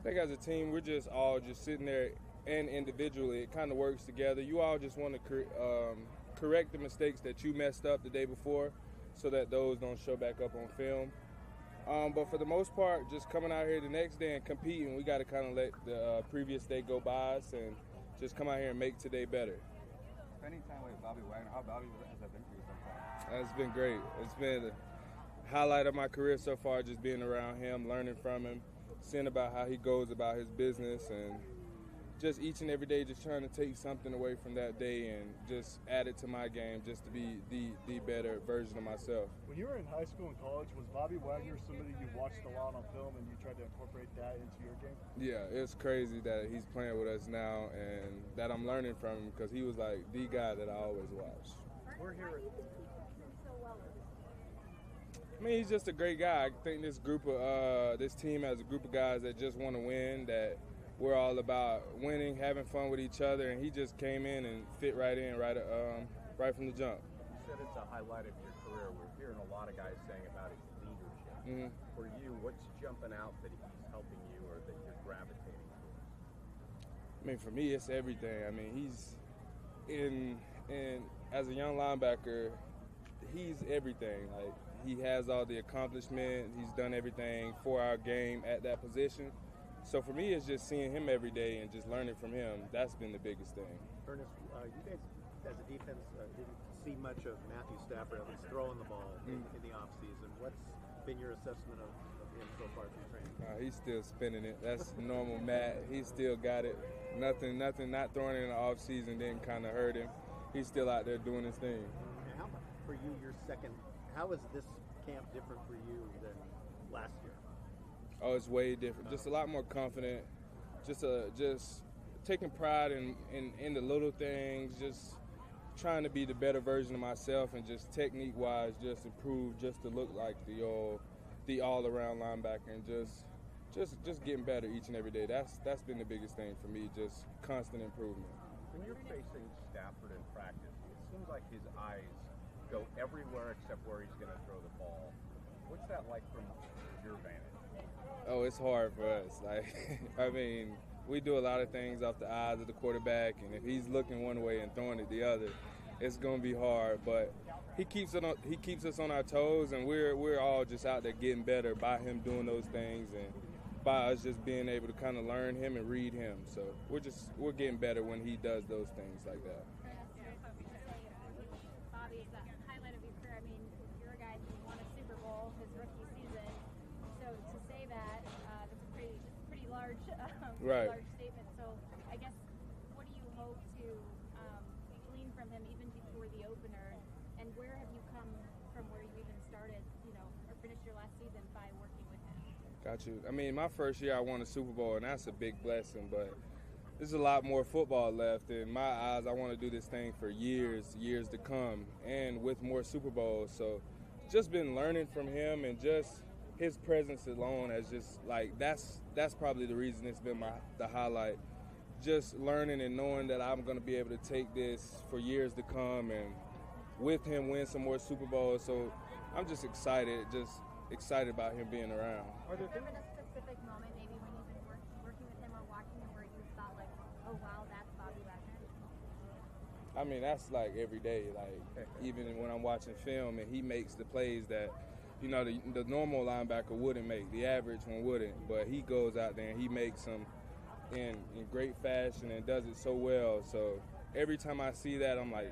think as a team, we're just all just sitting there, and individually, it kind of works together. You all just want to correct the mistakes that you messed up the day before so that those don't show back up on film. But for the most part, just coming out here the next day and competing, we got to kind of let the previous day go by us and just come out here and make today better. Spending time with Bobby Wagner, how valuable has that been for you so far? It's been great. It's been a highlight of my career so far, just being around him, learning from him, seeing about how he goes about his business, and just each and every day just trying to take something away from that day and just add it to my game just to be the better version of myself. When you were in high school and college, was Bobby Wagner somebody you watched a lot on film and you tried to incorporate that into your game? Yeah, it's crazy that he's playing with us now and that I'm learning from him because he was like the guy that I always watched. We're here. I mean, he's just a great guy. I think this team has a group of guys that just want to win, that we're all about winning, having fun with each other, and he just came in and fit right in right from the jump. You said it's a highlight of your career. We're hearing a lot of guys saying about his leadership. Mm-hmm. For you, what's jumping out that he's helping you or that you're gravitating towards? I mean, for me, it's everything. I mean, he's as a young linebacker, he's everything. Like, he has all the accomplishment. He's done everything for our game at that position. So for me, it's just seeing him every day and just learning from him. That's been the biggest thing. Ernest, you guys, as a defense, didn't see much of Matthew Stafford, at least throwing the ball in the offseason. What's been your assessment of him so far through training? He's still spinning it. That's normal, Matt. He's still got it. Nothing, not throwing it in the offseason didn't kind of hurt him. He's still out there doing his thing. And how, for you, how is this camp different for you than last year? Oh, it's way different. Just a lot more confident. Just taking pride in the little things. Just trying to be the better version of myself, and just technique-wise, just improve, just to look like the all-around linebacker, and just getting better each and every day. That's been the biggest thing for me. Just constant improvement. When you're facing Stafford in practice, it seems like his eyes go everywhere except where he's going to throw the ball. What's that like from your vantage? Oh, it's hard for us. Like, I mean, we do a lot of things off the eyes of the quarterback, and if he's looking one way and throwing it the other, it's going to be hard. But he keeps us on our toes, and we're all just out there getting better by him doing those things, and by us just being able to kind of learn him and read him. So we're getting better when he does those things like that. Bobby, is that highlight of your career? I mean, you're a guy who won a Super Bowl his rookie season. So to say that, that's a pretty large, right. large statement. So I guess, what do you hope to glean from him even before the opener? And where have you come from where you even started, or finished your last season by working with him? Got you. I mean, my first year I won a Super Bowl, and that's a big blessing, but there's a lot more football left. In my eyes, I want to do this thing for years to come, and with more Super Bowls. So just been learning from him, and just his presence alone has just, like, that's probably the reason it's been the highlight. Just learning and knowing that I'm going to be able to take this for years to come, and with him win some more Super Bowls. So I'm just excited about him being around. Has there been a specific moment maybe when you've been working with him or watching him where you thought, like, oh wow, that's Bobby Wagner? I mean, that's like every day. Like, even when I'm watching film and he makes the plays that, the normal linebacker wouldn't make, the average one wouldn't, but he goes out there and he makes them in great fashion and does it so well. So every time I see that, I'm like,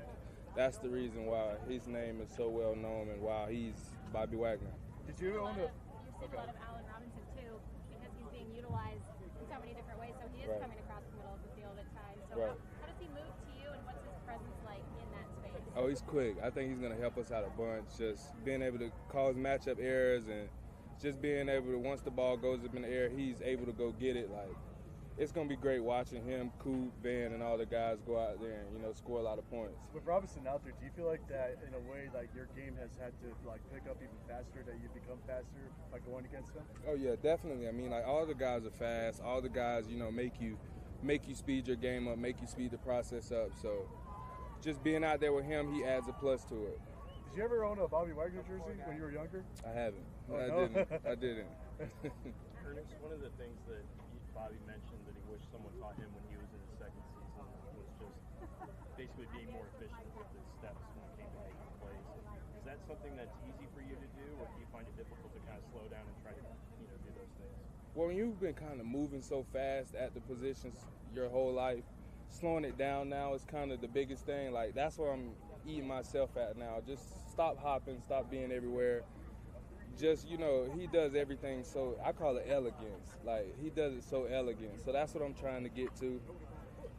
that's the reason why his name is so well known and why he's Bobby Wagner. Did you own it? You've seen a lot of Allen Robinson too, because he's being utilized in so many different ways. So he is Right. coming across the middle of the field at times. So Right. how does he move to you, and what's his presence like in that space? Oh, he's quick. I think he's going to help us out a bunch. Just being able to cause matchup errors, and just being able to, once the ball goes up in the air, he's able to go get it. Like, it's going to be great watching him, Coop, Van, and all the guys go out there and, score a lot of points. With Robinson out there, do you feel like that, in a way, like your game has had to pick up even faster, that you become faster by going against him? Oh, yeah, definitely. I mean, like, all the guys are fast. All the guys, make you speed your game up, make you speed the process up. So just being out there with him, he adds a plus to it. Did you ever own a Bobby Wagner jersey when you were younger? I haven't. Oh, no? I didn't. Ernest, one of the things that Bobby mentioned that he wished someone taught him when he was in his second season was just basically being more efficient with his steps when it came to making plays. Is that something that's easy for you to do, or do you find it difficult to kind of slow down and try to do those things? Well, when you've been kind of moving so fast at the positions your whole life, slowing it down now is kind of the biggest thing. Like, that's where I'm eating myself at now. Just stop hopping, stop being everywhere. Just, he does everything so, I call it elegance. Like, he does it so elegant. So that's what I'm trying to get to.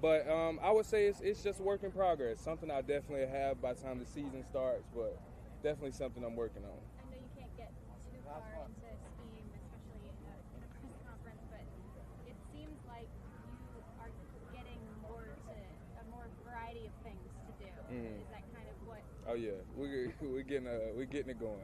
But I would say it's just work in progress. Something I definitely have by the time the season starts, but definitely something I'm working on. I know you can't get too far into scheme, especially in a press conference, but it seems like you are getting more variety of things to do. Mm-hmm. Is that kind of what? Oh yeah, we're getting it going.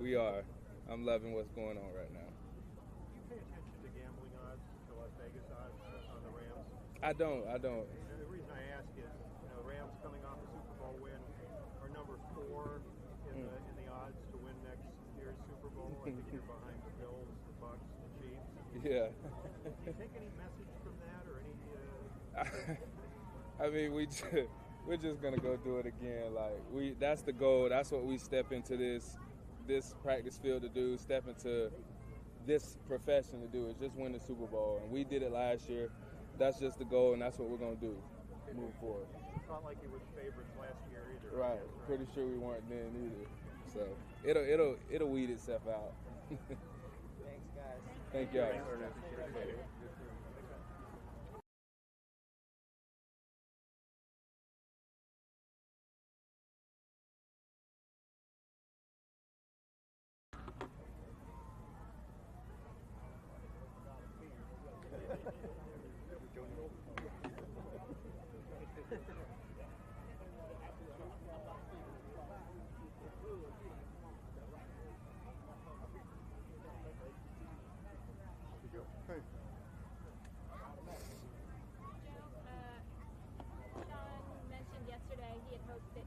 We are. I'm loving what's going on right now. Do you pay attention to gambling odds, to Las Vegas odds on the Rams? I don't. And the reason I ask is, the Rams coming off a Super Bowl win are number 4 in the odds to win next year's Super Bowl. I think you're behind the Bills, the Bucks, the Chiefs. Yeah. Do you take any message from that, or any? I mean, we're just gonna go do it again. Like that's the goal. That's what we step into this practice field to do. Step into this profession to do is just win the Super Bowl, and we did it last year. That's just the goal, and that's what we're gonna do. Move forward. It's not like you were the favorites last year either. Right. Pretty sure we weren't then either. So it'll weed itself out. Thanks, guys. Thank y'all. Sean mentioned yesterday he had hoped that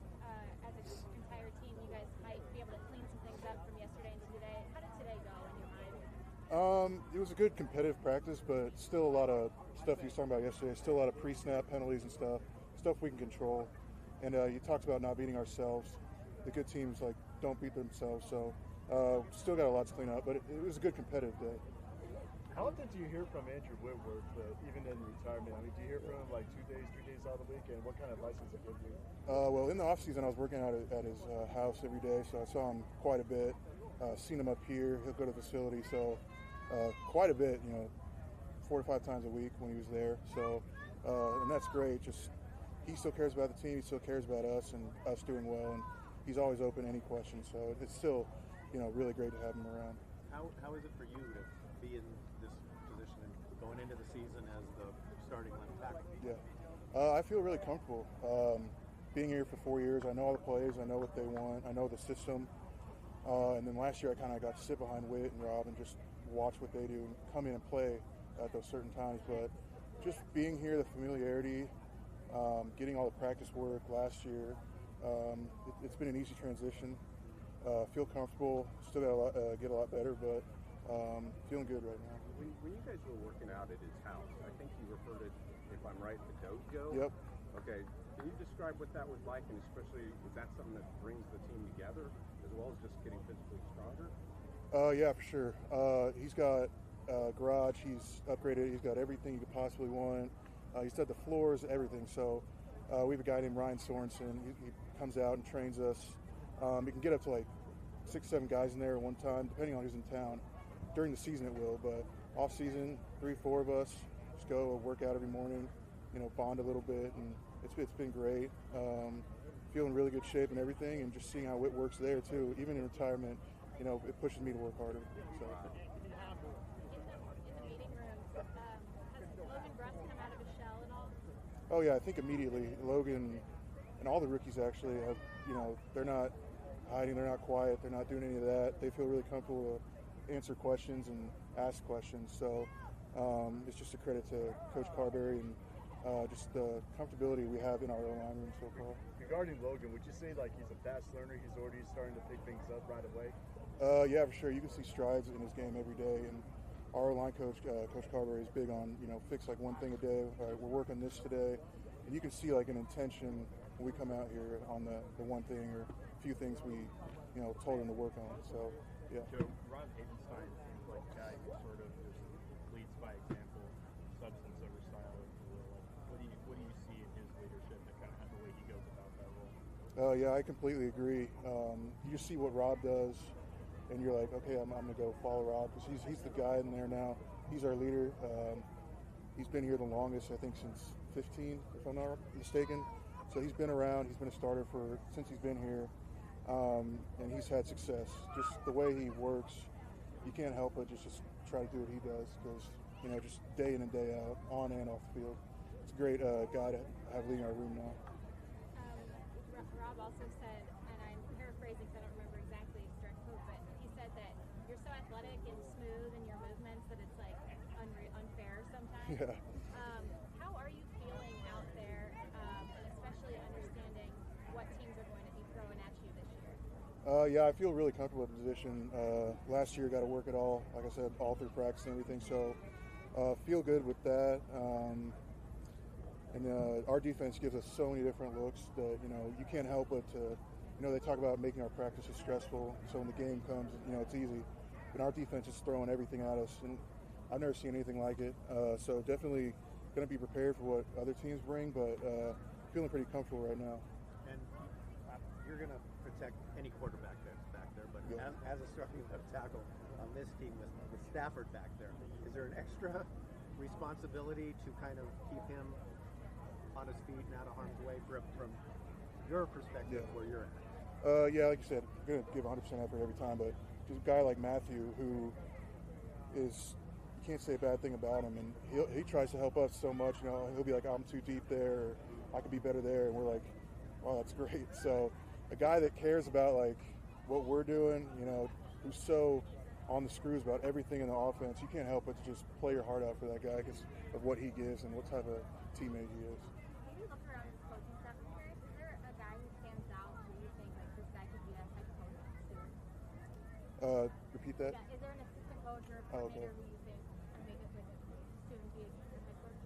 as an entire team you guys might be able to clean some things up from yesterday into today. How did today go in your mind? It was a good competitive practice, but still a lot of stuff he was talking about yesterday. Still a lot of pre-snap penalties and stuff we can control. And he talks about not beating ourselves. The good teams don't beat themselves, so still got a lot to clean up. But it was a good competitive day. How often do you hear from Andrew Whitworth, even in retirement? I mean, do you hear from him 2 days, 3 days out of the week? And what kind of advice does he give you? Well, in the off season, I was working out at his house every day, so I saw him quite a bit. Seen him up here. He'll go to the facility, so quite a bit. 4 to 5 times a week when he was there. So, and that's great. Just he still cares about the team. He still cares about us and us doing well, and he's always open to any questions. So it's still, really great to have him around. How is it for you to be in this position and going into the season as the starting left tackle? Yeah, I feel really comfortable. Being here for 4 years, I know all the plays. I know what they want. I know the system. And then last year, I kind of got to sit behind Witt and Rob and just watch what they do and come in and play at those certain times. But just being here, the familiarity, getting all the practice work last year, it's been an easy transition. Feel comfortable. Still got get a lot better, but feeling good right now. When you guys were working out at his house, I think you referred to it, if I'm right, the dojo? Yep. Okay. Can you describe what that was like, and especially is that something that brings the team together as well as just getting physically stronger? Yeah, for sure. He's got garage. He's upgraded. He's got everything you could possibly want. He's done the floors, everything. So we have a guy named Ryan Sorensen. He comes out and trains us. You can get up to 6, 7 guys in there at one time, depending on who's in town. During the season, it will, but off season, 3, 4 of us just go work out every morning. Bond a little bit, and it's been great. Feeling really good shape and everything, and just seeing how it works there too. Even in retirement, it pushes me to work harder. So. In the meeting room, has Logan Bruss come out of his shell at all? Oh yeah, I think immediately Logan and all the rookies actually have, they're not hiding, they're not quiet, they're not doing any of that. They feel really comfortable to answer questions and ask questions. So it's just a credit to Coach Carberry and just the comfortability we have in our line room so far. Regarding Logan, would you say he's a fast learner? He's already starting to pick things up right away? Yeah, for sure. You can see strides in his game every day, and our line coach, Coach Carberry, is big on, fix like one thing a day. All right, we're working this today. And you can see like an intention when we come out here on the one thing or a few things we, told him to work on. So, yeah. Joe, Ron Havenstein seems like a guy who sort of just leads by example, substance over style, if you will. Like, what do you see in his leadership and kind of the way he goes about that role? Yeah, I completely agree. You just see what Rob does, and you're like, okay, I'm going to go follow Rob because he's the guy in there now. He's our leader. He's been here the longest, I think, since 15, if I'm not mistaken. So he's been around. He's been a starter since he's been here, and he's had success. Just the way he works, you can't help but just try to do what he does because, just day in and day out, on and off the field. It's a great guy to have leading our room now. Rob also said, and I'm paraphrasing because I don't remember exactly his direct quote, but he said that you're so athletic and smooth in your movements that it's like unfair sometimes. Yeah. How are you feeling out there, especially understanding what teams are going to be throwing at you this year? Yeah, I feel really comfortable with the position. Last year, got to work it all, like I said, all through practice and everything. So, feel good with that. And our defense gives us so many different looks that, you can't help but to, they talk about making our practices stressful. So when the game comes, it's easy. But our defense is throwing everything at us, and I've never seen anything like it. So definitely going to be prepared for what other teams bring, but feeling pretty comfortable right now. And you're going to protect any quarterback that's back there, but Yeah. as a starting left tackle on this team with Stafford back there, is there an extra responsibility to kind of keep him on his feet and out of harm's way from your perspective where you're at? Yeah, like you said, I'm going to give 100% effort every time, but just a guy like Matthew who is, you can't say a bad thing about him, and he tries to help us so much. He'll be like, I'm too deep there, or I could be better there, and we're like, wow, that's great. So a guy that cares about like what we're doing, who's so on the screws about everything in the offense, you can't help but to just play your heart out for that guy because of what he gives and what type of teammate he is. When you look around this coaching staff, I'm curious, is there a guy who stands out who you think like this guy could be a head coach soon? Repeat that? Yeah, is there an assistant coach or a coordinator who you think could make it soon be a head coach?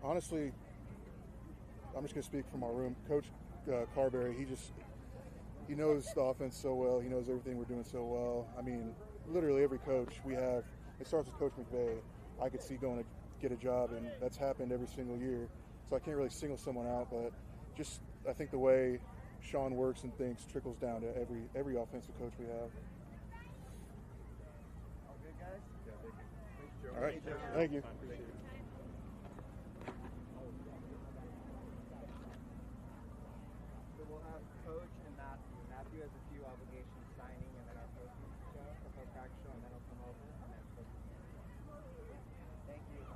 Honestly, I'm just going to speak from our room. Coach Carberry, he knows the offense so well. He knows everything we're doing so well. I mean, literally every coach we have, it starts with Coach McVay. I could see going to get a job, and that's happened every single year. So I can't really single someone out, but just I think the way Sean works and thinks trickles down to every offensive coach we have. All good, guys? Yeah, thank you. Thanks, Joe. All right, thank you. So we'll have Coach and Matthew. Matthew has a few obligations signing, and then our coach show, our practice show, and then he'll come over and then coach. Thank you.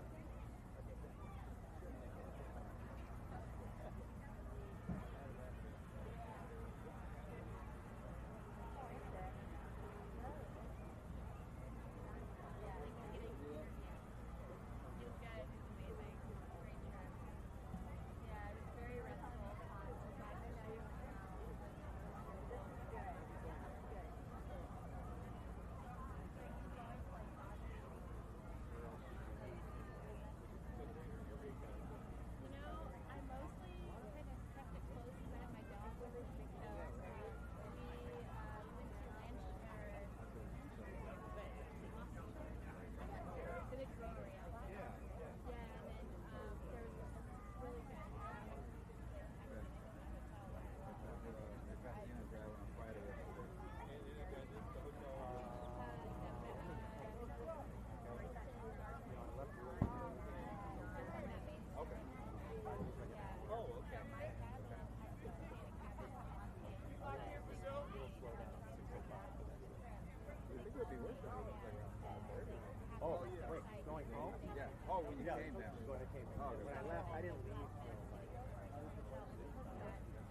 Oh, wait, going home? Yeah. Oh, when you Yeah, came down. when I came. Oh, When I left, I didn't leave till like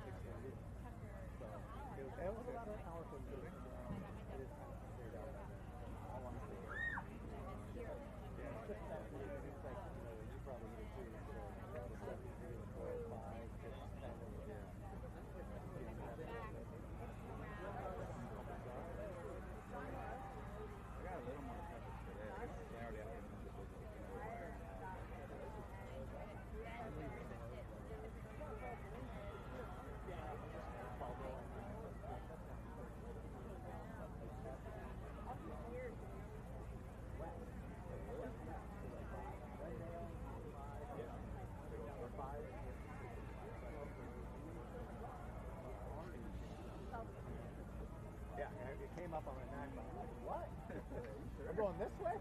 6:30. So it was about an hour from here. It is kind of cleared out right now. How long is it? Yeah. It's like, you probably did too. The 73 and 405, just kind of, came up on my neck. I'm like, what? I'm going this way?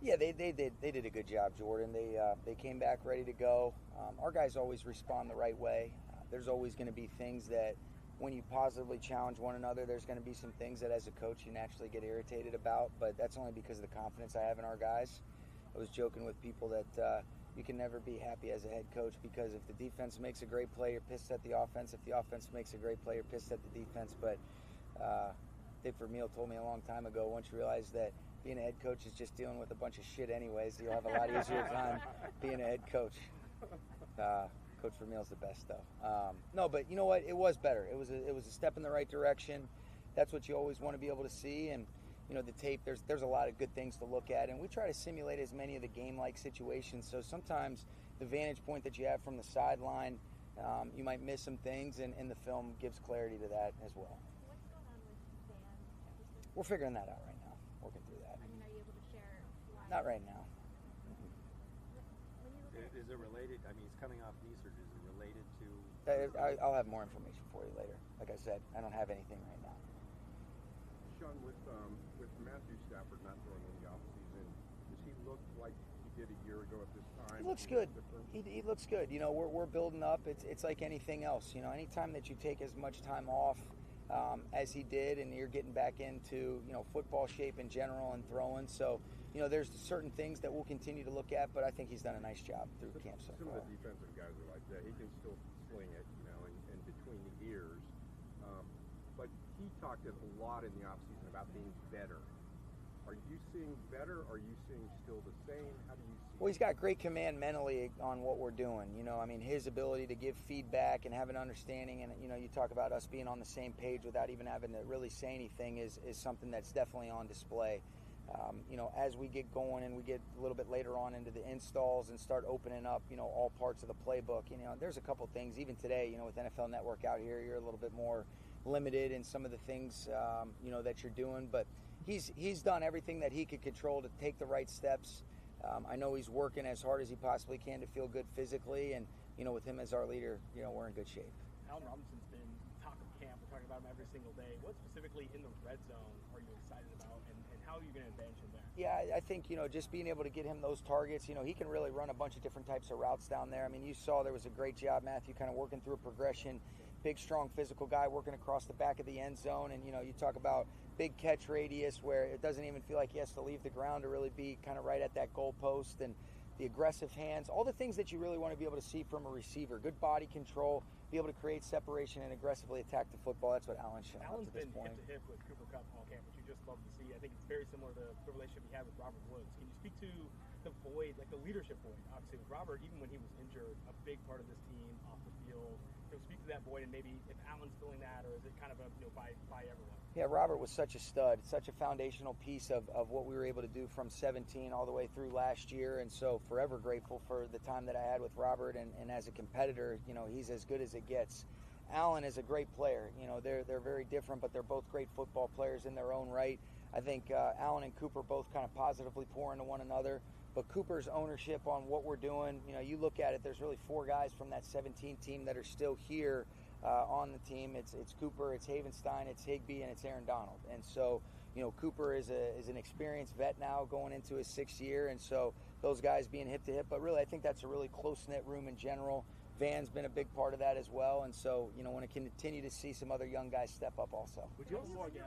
Yeah, they did a good job, Jordan. They came back ready to go. Our guys always respond the right way. There's always going to be things that when you positively challenge one another, there's going to be some things that as a coach you naturally get irritated about, but that's only because of the confidence I have in our guys. I was joking with people that you can never be happy as a head coach, because if the defense makes a great play, you're pissed at the offense. If the offense makes a great play, you're pissed at the defense. But Dick Vermeil told me a long time ago, once you realize that being a head coach is just dealing with a bunch of shit anyways, you'll have a lot easier time being a head coach. Coach Vermeil's the best, though. No, but you know what? It was better. It was a step in the right direction. That's what you always want to be able to see. And you know, the tape, there's a lot of good things to look at, and we try to simulate as many of the game-like situations. So sometimes the vantage point that you have from the sideline, you might miss some things, and the film gives clarity to that as well. What's going on with Van? We're figuring that out right now. Working through that. I mean, are you able to share why? Not right now. When you look at Is it related? I mean, he's coming off knee surgery. Is it related to? I'll have more information for you later. Like I said, I don't have anything right now. Sean, with Matthew Stafford not throwing in the offseason, does he look like he did a year ago at this time? He looks good. He looks good. You know, we're building up. It's like anything else. You know, anytime that you take as much time off as he did, and you're getting back into, you know, football shape in general and throwing. So, you know, there's certain things that we'll continue to look at, but I think he's done a nice job through camp so far. Some of the defensive guys are like that. He can still sling it, you know, and between the ears. But he talked a lot in the offseason about being better. Are you seeing better? Are you seeing still the same? How do you see Well, he's got great command mentally on what we're doing. You know, I mean, his ability to give feedback and have an understanding, and, you know, you talk about us being on the same page without even having to really say anything is something that's definitely on display. You know, as we get going and we get a little bit later on into the installs and start opening up, you know, all parts of the playbook, you know, there's a couple things, even today, you know, with NFL Network out here, you're a little bit more limited in some of the things, you know, that you're doing, but he's done everything that he could control to take the right steps. I know he's working as hard as he possibly can to feel good physically, and, you know, with him as our leader, you know, we're in good shape. Allen Robinson's been talk of camp. We're talking about him every single day. What specifically in the red zone are you excited about, and how are you going to advance him there? Yeah, I think, you know, just being able to get him those targets, you know, he can really run a bunch of different types of routes down there. I mean, you saw there was a great job, Matthew, kind of working through a progression. Big, strong, physical guy working across the back of the end zone. And, you know, you talk about big catch radius where it doesn't even feel like he has to leave the ground to really be kind of right at that goal post, and the aggressive hands, all the things that you really want to be able to see from a receiver. Good body control, be able to create separation and aggressively attack the football. That's what Allen's shown up to this point. Allen's been hip to hip with Cooper Kupp all camp, which you just love to see. I think it's very similar to the relationship he had with Robert Woods. Can you speak to the void, like the leadership void, obviously with Robert, even when he was injured, a big part of this team off the field? Speak to that void, and maybe if Allen's filling that, or is it kind of a, you know, by everyone? Yeah, Robert was such a stud, such a foundational piece of what we were able to do from 17 all the way through last year, and so forever grateful for the time that I had with Robert, and as a competitor, you know, he's as good as it gets. Allen is a great player. You know, they're very different, but they're both great football players in their own right. I think Allen and Cooper both kind of positively pour into one another. But Cooper's ownership on what we're doing, you know, you look at it, there's really 4 guys from that 17 team that are still here on the team. It's Cooper, it's Havenstein, it's Higbee, and it's Aaron Donald. And so, you know, Cooper is an experienced vet now going into his 6th year, and so those guys being hip to hip. But really, I think that's a really close-knit room in general. Van's been a big part of that as well, and so, you know, want to continue to see some other young guys step up also. When you're looking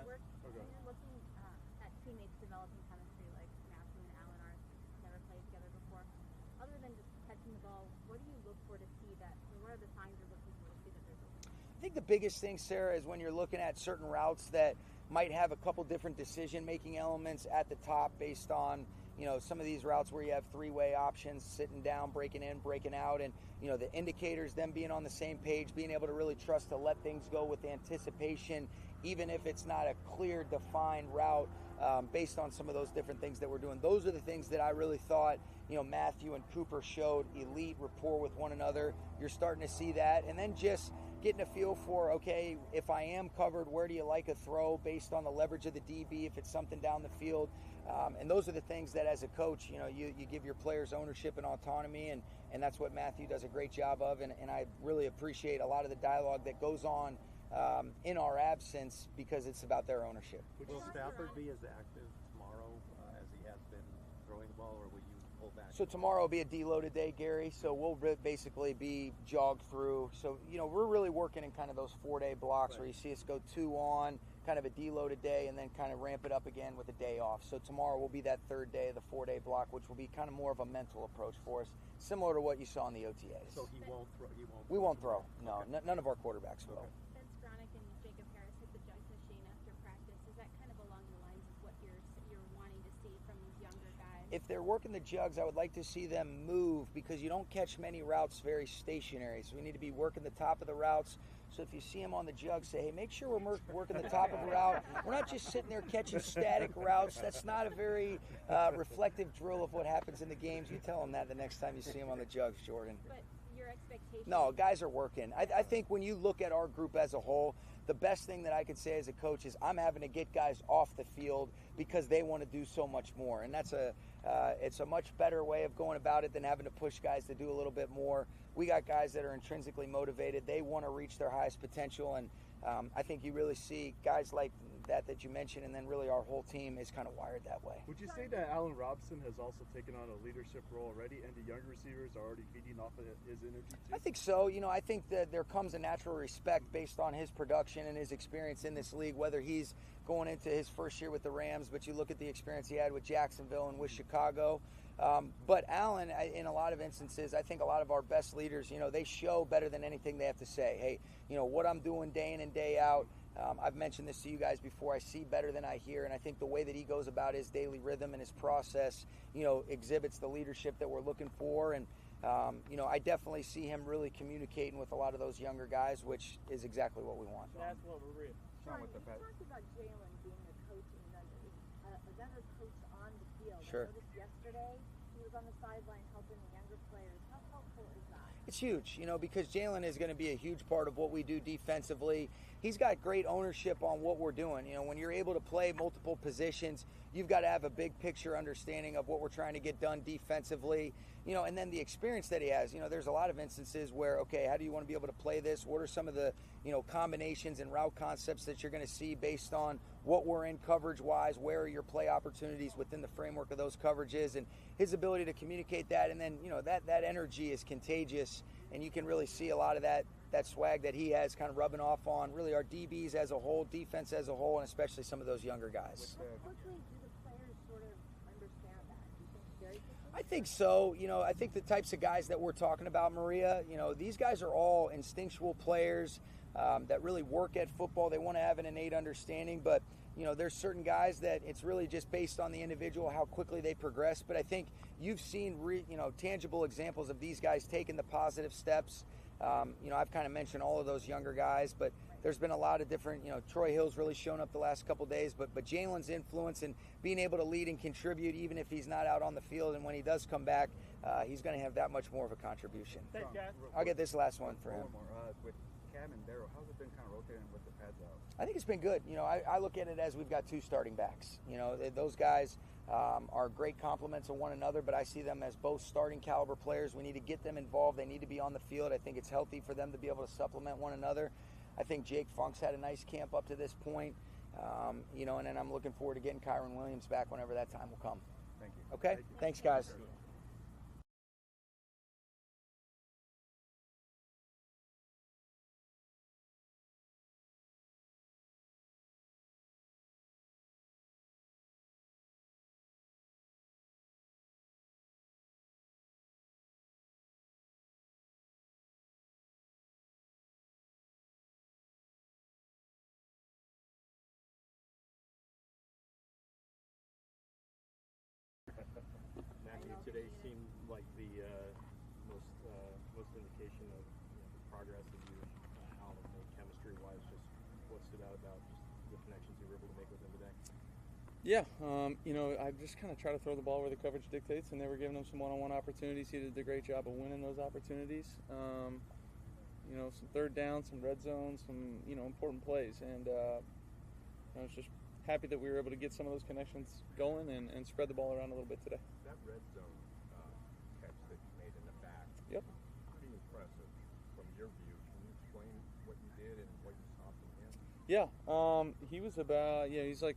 at teammates developing chemistry like Matthew and Allen are, never played together before, other than just catching the ball, what do you look for to see that? What are the signs you're looking for to see that there's a... I think the biggest thing, Sarah, is when you're looking at certain routes that might have a couple different decision-making elements at the top based on, you know, some of these routes where you have 3-way options, sitting down, breaking in, breaking out, and, you know, the indicators, them being on the same page, being able to really trust to let things go with anticipation, even if it's not a clear, defined route, based on some of those different things that we're doing. Those are the things that I really thought, you know, Matthew and Cooper showed elite rapport with one another. You're starting to see that. And then just getting a feel for, okay, if I am covered, where do you like a throw based on the leverage of the DB, if it's something down the field. And those are the things that as a coach, you know, you give your players ownership and autonomy, and that's what Matthew does a great job of. And I really appreciate a lot of the dialogue that goes on in our absence because it's about their ownership. Will Stafford be as active tomorrow as he has been throwing the ball well, or will you hold back? So tomorrow will be a deloaded day, Gary. So we'll basically be jogged through. So, we're really working in kind of those 4-day blocks where you see us go 2 on, kind of a deloaded day, and then kind of ramp it up again with a day off. So tomorrow will be that 3rd day of the 4-day block, which will be kind of more of a mental approach for us, similar to what you saw in the OTAs. So he won't throw. We won't throw. No, none of our quarterbacks will. Vince Gronick and Jacob Harris hit the jug machine after practice. Is that kind of along the lines of what you're wanting to see from these younger guys? If they're working the jugs, I would like to see them move because you don't catch many routes very stationary. So we need to be working the top of the routes. So if you see them on the jug, say, hey, make sure we're working the top of the route. We're not just sitting there catching static routes. That's not a very reflective drill of what happens in the games. You tell them that the next time you see them on the jugs, Jordan. But your expectations? No, guys are working. I think when you look at our group as a whole, the best thing that I could say as a coach is I'm having to get guys off the field because they want to do so much more. And that's it's a much better way of going about it than having to push guys to do a little bit more. We got guys that are intrinsically motivated. They want to reach their highest potential. And I think you really see guys like that you mentioned, and then really our whole team is kind of wired that way. Would you say that Allen Robinson has also taken on a leadership role already, and the younger receivers are already feeding off of his energy too? I think so. I think that there comes a natural respect based on his production and his experience in this league, whether he's going into his first year with the Rams, but you look at the experience he had with Jacksonville and with Chicago. But Allen, in a lot of instances, I think a lot of our best leaders, they show better than anything they have to say. Hey, what I'm doing day in and day out, I've mentioned this to you guys before, I see better than I hear, and I think the way that he goes about his daily rhythm and his process, exhibits the leadership that we're looking for. And, I definitely see him really communicating with a lot of those younger guys, which is exactly what we want. That's what we're real. Sean, you talked about Jalen being a coach and another coach on the field. Sure. I noticed yesterday he was on the sideline helping the younger players. How helpful is that? It's huge, because Jalen is going to be a huge part of what we do defensively. He's got great ownership on what we're doing. When you're able to play multiple positions, you've got to have a big picture understanding of what we're trying to get done defensively. And then the experience that he has. There's a lot of instances where, okay, how do you want to be able to play this? What are some of the, combinations and route concepts that you're going to see based on what we're in coverage-wise? Where are your play opportunities within the framework of those coverages? And his ability to communicate that, and then, that energy is contagious, and you can really see a lot of that swag that he has kind of rubbing off on really our DBs as a whole, defense as a whole, and especially some of those younger guys. How quickly do the players sort of understand that? Do you think very quickly? I think so. I think the types of guys that we're talking about, Maria, these guys are all instinctual players that really work at football. They want to have an innate understanding, but there's certain guys that it's really just based on the individual, how quickly they progress. But I think you've seen tangible examples of these guys taking the positive steps. I've kind of mentioned all of those younger guys, but there's been a lot of different, Troy Hill's really shown up the last couple days, but Jalen's influence and being able to lead and contribute even if he's not out on the field, and when he does come back, he's going to have that much more of a contribution. Thanks, guys. I'll get this last one for him. With Cam and Darryl, how's it been kind of rotating with the pads out? I think it's been good. I look at it as we've got 2 starting backs. Those guys are great complements of one another, but I see them as both starting caliber players. We need to get them involved. They need to be on the field. I think it's healthy for them to be able to supplement one another. I think Jake Funk's had a nice camp up to this point, and then I'm looking forward to getting Kyron Williams back whenever that time will come. Thank you. Okay? Thanks, guys. Matthew, today seemed like the most indication of the progress that you Allen have made chemistry-wise. Just what stood out about just the connections you were able to make with him today? Yeah, I just kind of try to throw the ball where the coverage dictates, and they were giving him some one-on-one opportunities. He did a great job of winning those opportunities. Some third down, some red zone, some important plays, and I was just happy that we were able to get some of those connections going and spread the ball around a little bit today. That red zone catch that you made in the back. Yep. Pretty impressive from your view. Can you explain what you did and what you saw from him? Yeah, he was he's like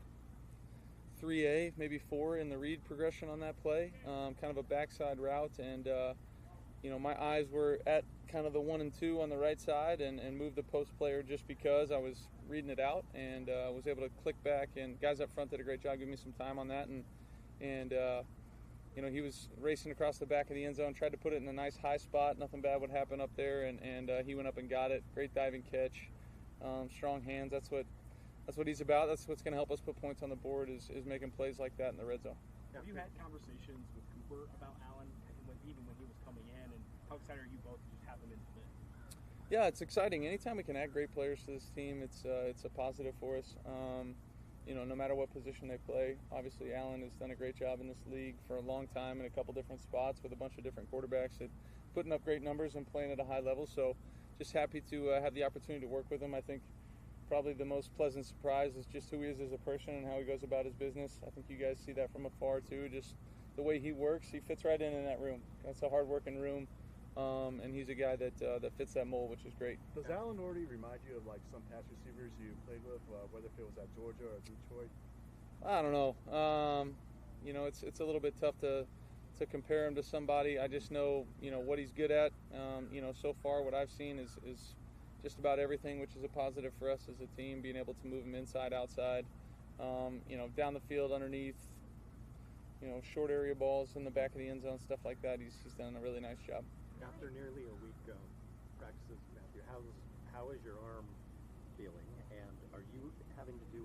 3A, maybe 4 in the read progression on that play, kind of a backside route, and my eyes were at kind of the 1 and 2 on the right side, and moved the post player just because I was reading it out, and was able to click back, and guys up front did a great job giving me some time on that, and he was racing across the back of the end zone, tried to put it in a nice high spot, nothing bad would happen up there, and he went up and got it. Great diving catch, strong hands. That's what he's about. That's what's going to help us put points on the board is making plays like that in the red zone. Have you had conversations with Cooper about Allen, even when he was coming in, and how excited are you both to just have him in the fit? Yeah, it's exciting. Anytime we can add great players to this team, it's a positive for us. No matter what position they play. Obviously, Allen has done a great job in this league for a long time in a couple different spots with a bunch of different quarterbacks that putting up great numbers and playing at a high level. So just happy to have the opportunity to work with him. I think probably the most pleasant surprise is just who he is as a person and how he goes about his business. I think you guys see that from afar too, just the way he works. He fits right in that room. That's a hard-working room. And he's a guy that fits that mold, which is great. Does Allen already remind you of like some pass receivers you played with, whether if it was at Georgia or Detroit? I don't know. It's a little bit tough to compare him to somebody. I just know what he's good at. So far what I've seen is just about everything, which is a positive for us as a team. Being able to move him inside, outside, down the field, underneath. Short area balls in the back of the end zone, stuff like that. He's done a really nice job. After nearly a week of practices, Matthew, how is your arm feeling? And are you having to do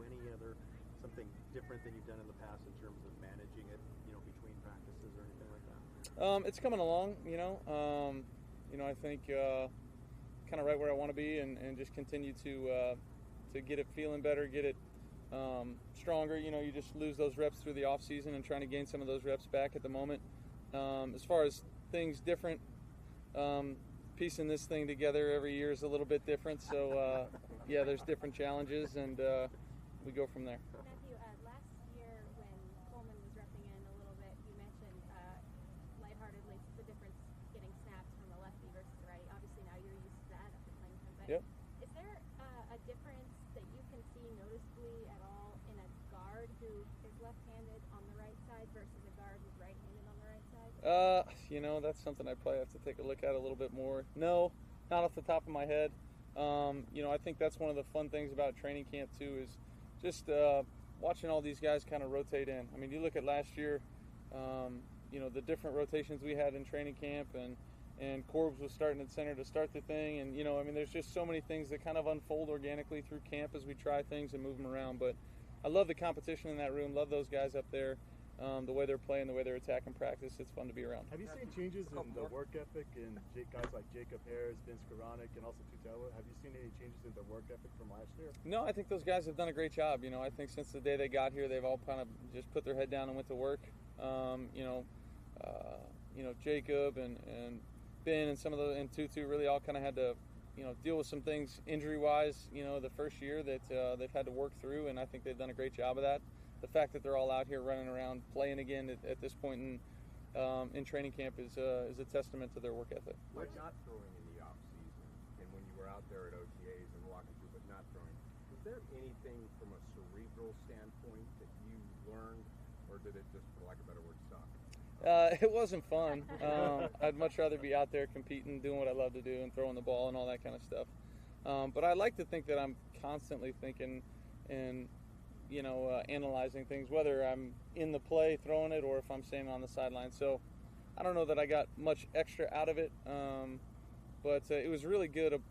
something different than you've done in the past in terms of managing it, between practices or anything like that? It's coming along, I think kind of right where I want to be, and just continue to get it feeling better, get it stronger. You just lose those reps through the off season and trying to gain some of those reps back at the moment. As far as things different, piecing this thing together every year is a little bit different. So there's different challenges, and we go from there. Matthew, last year when Coleman was repping in a little bit, you mentioned lightheartedly the difference getting snaps from a lefty versus a righty. Obviously now you're used to that after playing him, but yep. Is there a difference that you can see noticeably at all in a guard who is left-handed on the right side versus a guard who's right-handed on the right side? That's something I probably have to take a look at a little bit more. No, not off the top of my head. I think that's one of the fun things about training camp too is just watching all these guys kind of rotate in. I mean, you look at last year, the different rotations we had in training camp, and Corbs was starting at center to start the thing, and there's just so many things that kind of unfold organically through camp as we try things and move them around. But I love the competition in that room, love those guys up there, the way they're playing, the way they're attacking practice. It's fun to be around. Have you seen changes in the work ethic in guys like Jacob Harris, Vince Koronic, and also Tutela? Have you seen any changes in their work ethic from last year? No, I think those guys have done a great job. I think since the day they got here, they've all kind of just put their head down and went to work. Jacob and Ben and some of the and Tutu really all kind of had to deal with some things injury-wise, the first year that they've had to work through, and I think they've done a great job of that. The fact that they're all out here running around, playing again at this point in training camp is a testament to their work ethic. Why not throwing in the off season, and when you were out there at OTAs and walking through, but not throwing? Was there anything from a cerebral standpoint that you learned, or did it just, for lack of a better word, suck? It wasn't fun. I'd much rather be out there competing, doing what I love to do, and throwing the ball and all that kind of stuff. But I like to think that I'm constantly thinking and analyzing things, whether I'm in the play throwing it or if I'm staying on the sideline. So I don't know that I got much extra out of it, but it was really good,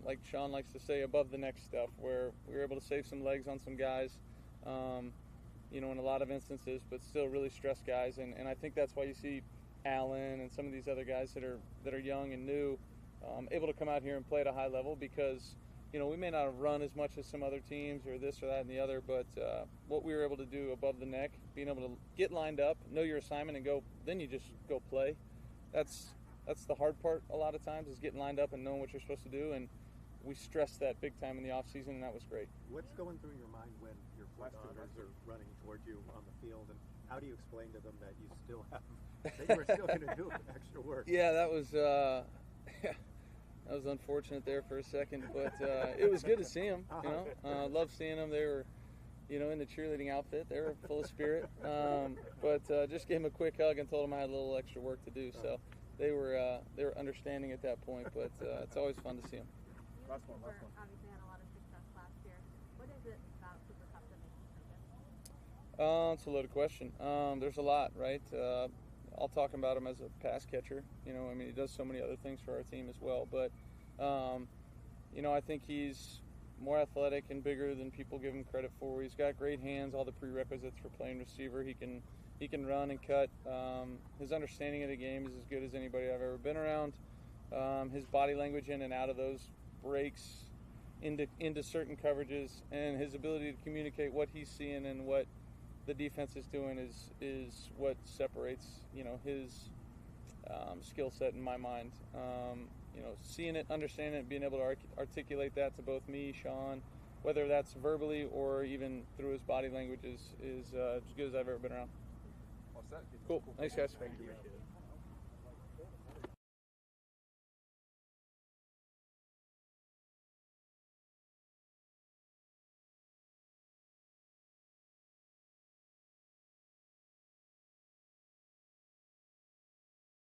like Sean likes to say, above the neck stuff, where we were able to save some legs on some guys, in a lot of instances, but still really stressed guys. And I think that's why you see Allen and some of these other guys that are young and new able to come out here and play at a high level, because we may not have run as much as some other teams or this or that and the other, but what we were able to do above the neck, being able to get lined up, know your assignment, and then you just go play. That's the hard part a lot of times, is getting lined up and knowing what you're supposed to do, and we stressed that big time in the off season, and that was great. What's going through your mind when your Westerners are running toward you on the field, and how do you explain to them that you still have, that you were still going to do extra work? Yeah, that was that was unfortunate there for a second, but it was good to see them. Love seeing them. They were in the cheerleading outfit. They were full of spirit. But just gave him a quick hug and told him I had a little extra work to do. So they were understanding at that point. But it's always fun to see them. Last one. Obviously had a lot of success last year. What is it about Cooper Cup that makes you so good? It's a loaded question. There's a lot, right? I'll talk about him as a pass catcher. He does so many other things for our team as well. But, I think he's more athletic and bigger than people give him credit for. He's got great hands, all the prerequisites for playing receiver. He can run and cut. His understanding of the game is as good as anybody I've ever been around. His body language in and out of those breaks into certain coverages, and his ability to communicate what he's seeing and what the defense is doing is what separates his skill set in my mind. Seeing it, understanding it, being able to articulate that to both me, Sean, whether that's verbally or even through his body language is as good as I've ever been around. All set. Cool. Thanks, guys. Thank you.